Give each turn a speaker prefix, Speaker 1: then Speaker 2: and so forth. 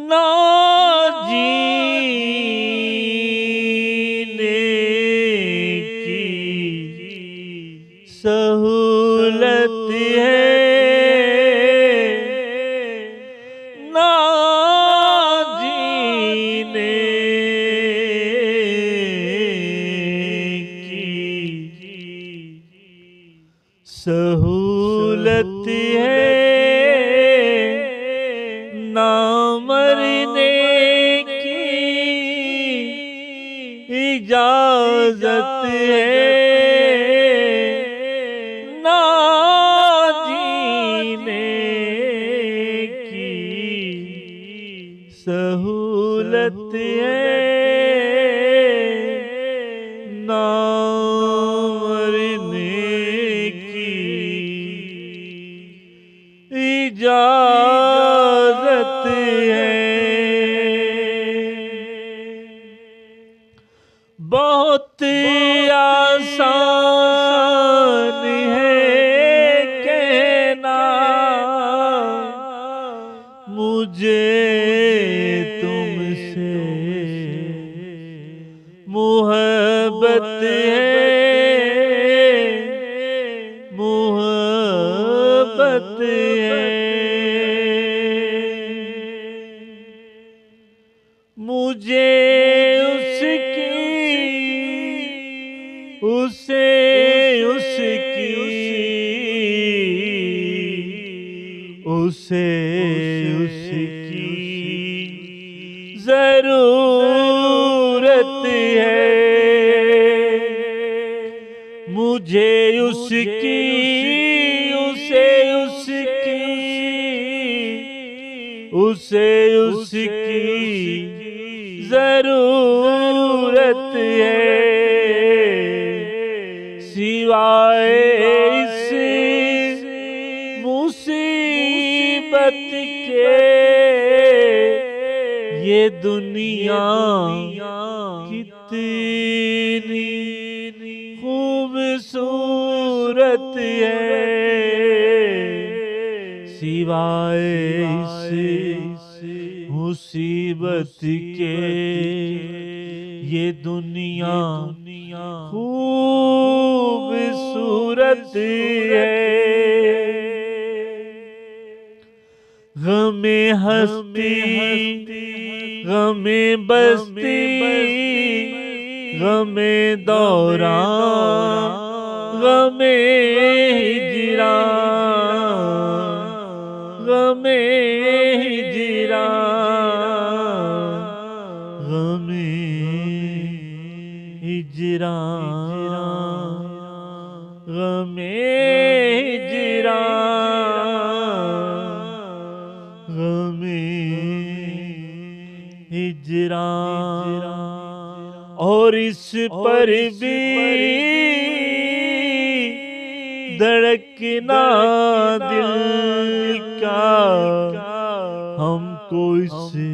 Speaker 1: ना जीने की सहूलत है, ना जीने की सहूलत है, ना मरने की इजाजत है, ना जीने की सहूलत है, ना मरने की इजाजत है। बहुत आसान है कहना मुझे तुमसे मोहब्बत है, मोहब्बत है। मुझे उसे उसकी ज़रूरत है, मुझे उसकी ज़रूरत है। सिवाय इस मुसीबत के ये दुनिया कितनी खूबसूरत है। सिवाय इस मुसीबत के ये दुनिया खूबसूरत है। गमे हस्ती गमे बस्ती गमे दौरान गमे हिजरान गमे हिजरान गमे हिजरान गमे हिजरान गमे हिजरान। और इस पर भी धड़कना दिल का हमको इससे